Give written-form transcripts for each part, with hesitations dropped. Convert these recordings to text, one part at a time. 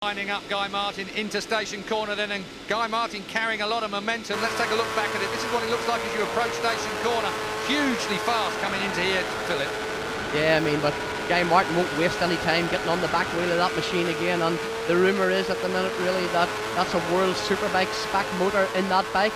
Lining up Guy Martin into station corner then, and Guy Martin carrying a lot of momentum. Let's take a look back at it. This is what it looks like as you approach station corner. Hugely fast coming into here, Philip. Yeah, I mean, but Guy Martin won't waste any time getting on the back wheel of that machine again, and the rumour is at the minute really that that's a World Superbike spec motor in that bike.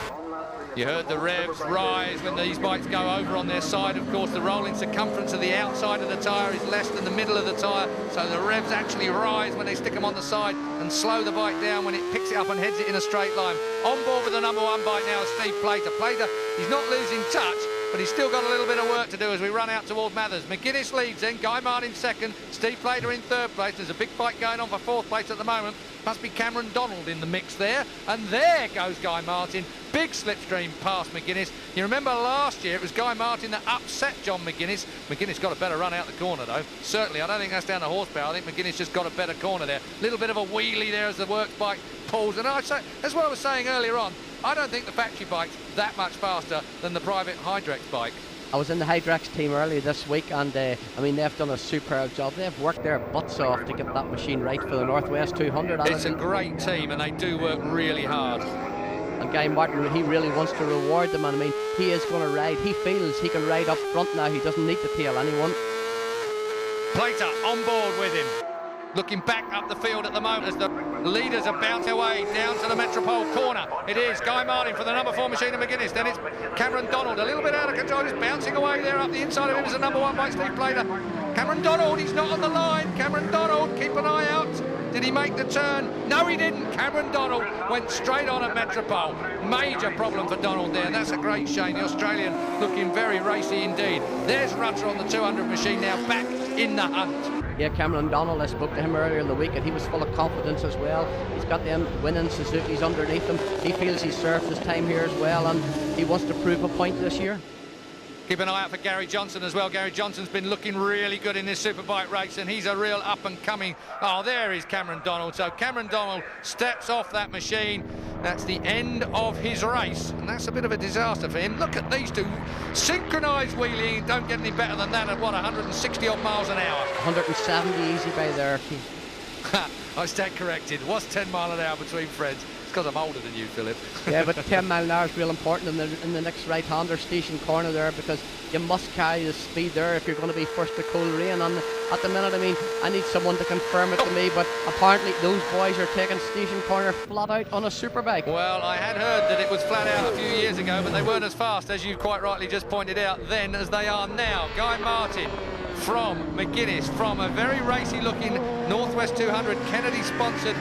You heard the revs rise when these bikes go over on their side. Of course, the rolling circumference of the outside of the tyre is less than the middle of the tyre, so the revs actually rise when they stick them on the side and slow the bike down when it picks it up and heads it in a straight line. On board with the number one bike now is Steve Plater. Plater, he's not losing touch, but he's still got a little bit of work to do as we run out towards Mathers. McGuinness leads then, Guy Martin second, Steve Plater in third place. There's a big fight going on for fourth place at the moment. Must be Cameron Donald in the mix there. And there goes Guy Martin. Big slipstream past McGuinness. You remember last year it was Guy Martin that upset John McGuinness. McGuinness got a better run out the corner though. Certainly, I don't think that's down to horsepower. I think McGuinness just got a better corner there. Little bit of a wheelie there as the works bike pulls. And I say, that's what I was saying earlier on. I don't think the factory bike's that much faster than the private Hydrex bike. I was in the Hydrex team early this week, and I mean, they've done a superb job. They've worked their butts off to get that machine right for the Northwest 200. It's a great team, and they do work really hard. And Guy Martin, he really wants to reward them, and I mean, he is going to ride. He feels he can ride up front now. He doesn't need to tail anyone. Plater on board with him. Looking back up the field at the moment as the leaders are bouncing away down to the Metropole corner. It is Guy Martin for the number 4 machine of McGuinness. Then it's Cameron Donald, a little bit out of control. He's bouncing away there up the inside of him is the number 1 bike, Steve Plater. Cameron Donald, he's not on the line. Cameron Donald, keep an eye out. Did he make the turn? No, he didn't. Cameron Donald went straight on at Metropole. Major problem for Donald there. That's a great shame. The Australian looking very racy indeed. There's Rutter on the 200 machine now, back in the hunt. Yeah, Cameron Donald, I spoke to him earlier in the week, and he was full of confidence as well. He's got them winning Suzukis underneath him. He feels he's served his time here as well, and he wants to prove a point this year. Keep an eye out for Gary Johnson as well. Gary Johnson's been looking really good in this Superbike race, and he's a real up-and-coming. Oh, there is Cameron Donald. So Cameron Donald steps off that machine. That's the end of his race, and that's a bit of a disaster for him. Look at these two synchronised wheeling. Don't get any better than that at, what, 160 odd miles an hour? 170 easy by there. I stand corrected. What's 10 mile an hour between friends? It's because I'm older than you, Philip. Yeah, but 10 mile an hour is real important in the next right-hander station corner there, because you must carry the speed there if you're going to be first to Coleraine. And at the minute, I mean, I need someone to confirm it to me, but apparently those boys are taking station corner flat out on a superbike. Well, I had heard that it was flat out a few years ago, but they weren't as fast, as you quite rightly just pointed out then, as they are now. Guy Martin from McGuinness, from a very racy looking Northwest 200 Kennedy sponsored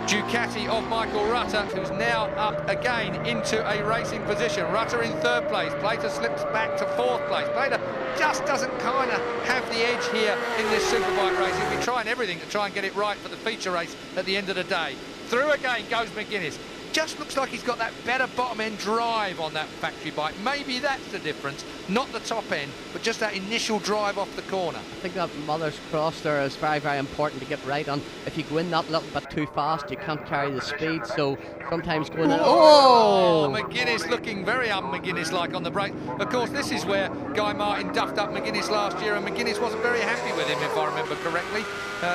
Ducati of Michael Rutter, who's now up again into a racing position. Rutter in third place. Plater slips back to fourth place. Plater just doesn't kind of have the edge here in this Superbike race. He'll be trying everything to try and get it right for the feature race at the end of the day. Through again goes McGuinness. Just looks like he's got that better bottom end drive on that factory bike. Maybe that's the difference. Not the top end, but just that initial drive off the corner. I think that Mother's Cross there is very, very important to get right on. If you go in that little bit too fast, you can't carry the speed, so sometimes going in... Oh! McGuinness looking very un-McGuinness-like on the brake. Of course, this is where Guy Martin duffed up McGuinness last year, and McGuinness wasn't very happy with him, if I remember correctly.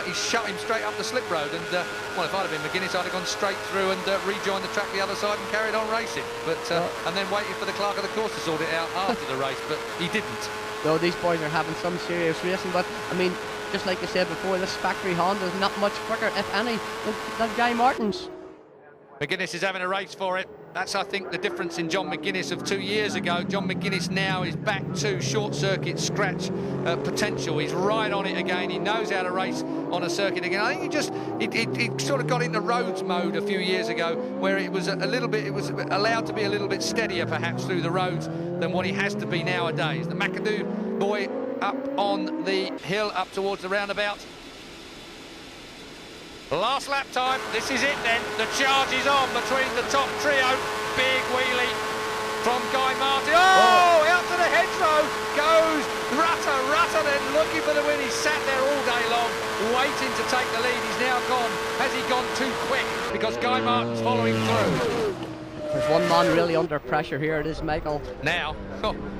He shut him straight up the slip road, and well, if I'd have been McGuinness, I'd have gone straight through and rejoined the track the other side and carried on racing. But and then waited for the clerk of the course to sort it out after the race, but he didn't. No, these boys are having some serious racing, but I mean, just like you said before, this factory Honda is not much quicker, if any, than Guy Martin's. McGuinness is having a race for it. That's, I think, the difference in John McGuinness of 2 years ago. John McGuinness now is back to short circuit scratch potential. He's right on it again. He knows how to race on a circuit again. I think he sort of got into roads mode a few years ago, where it was it was allowed to be a little bit steadier perhaps through the roads than what he has to be nowadays. The McAdoo boy up on the hill up towards the roundabout. Last lap time, this is it then. The charge is on between the top trio. Big wheelie from Guy Martin. Oh, out to the hedgerow goes Rutter. Rutter then looking for the win. He sat there all day long, waiting to take the lead. He's now gone. Has he gone too quick? Because Guy Martin's following through. There's one man really under pressure here. It is Michael. Now,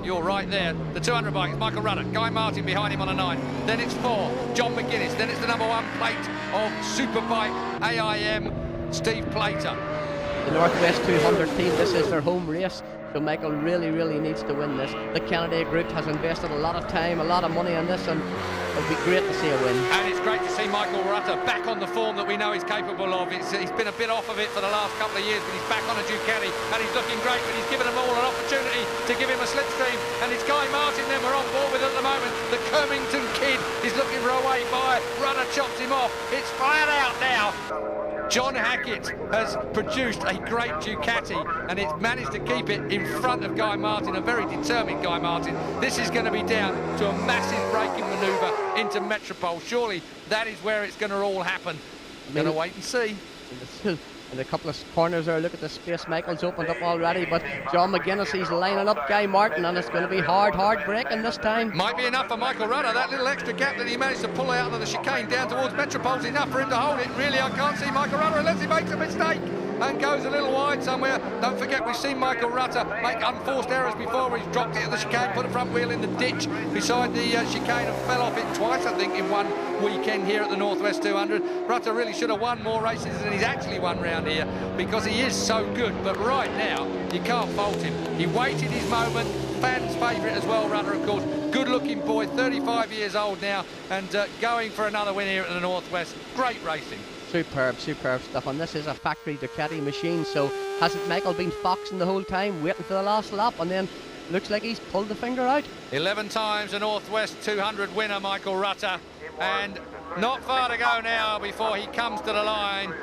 you're right there. The 200 bike is Michael Rudder. Guy Martin behind him on a 9. Then it's 4, John McGuinness. Then it's the number 1 plate of Superbike AIM, Steve Plater. The Northwest 200 team, this is their home race. So Michael really needs to win this. The Kennedy Group has invested a lot of time, a lot of money on this, and it'll be great to see a win. And it's great to see Michael Rutter back on the form that we know he's capable of. He's been a bit off of it for the last couple of years, but he's back on a Ducati, and he's looking great, but he's given them all an opportunity to give him a slipstream. And it's Guy Martin then we're on board with at the moment. The Kermington kid is looking for a way by. Rutter chops him off. It's flat out now. John Hackett has produced a great Ducati, and it's managed to keep it in front of Guy Martin, a very determined Guy Martin. This is going to be down to a massive braking manoeuvre into Metropole. Surely that is where it's going to all happen. Going to wait and see. In a couple of corners there, look at the space Michael's opened up already, but John McGuinness, he's lining up Guy Martin, and it's going to be hard braking this time. Might be enough for Michael Rudder. That little extra gap that he managed to pull out of the chicane down towards Metropole's enough for him to hold it. Really, I can't see Michael Rudder unless he makes a mistake and goes a little wide somewhere. Don't forget, we've seen Michael Rutter make unforced errors before, where he's dropped it at the chicane, put a front wheel in the ditch beside the chicane and fell off it twice, I think, in one weekend here at the Northwest 200. Rutter really should have won more races than he's actually won round here, because he is so good. But right now, you can't fault him. He waited his moment. Fans' favourite as well, Rutter, of course. Good-looking boy, 35 years old now, and going for another win here at the Northwest. Great racing. Superb stuff, and this is a factory Ducati machine, so hasn't Michael been foxing the whole time, waiting for the last lap, and then looks like he's pulled the finger out. 11 times a Northwest 200 winner, Michael Rutter, and not far to go now before he comes to the line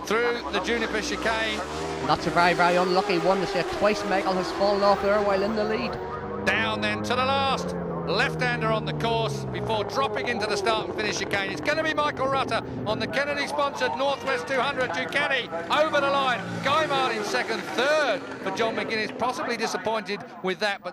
through the Juniper chicane. And that's a very unlucky one to see. Twice Michael has fallen off there while in the lead. Down then to the last left-hander on the course before dropping into the start and finish chicane. It's going to be Michael Rutter on the Kennedy-sponsored Northwest 200 Ducati over the line. Guy Martin second, third for John McGuinness. Possibly disappointed with that, but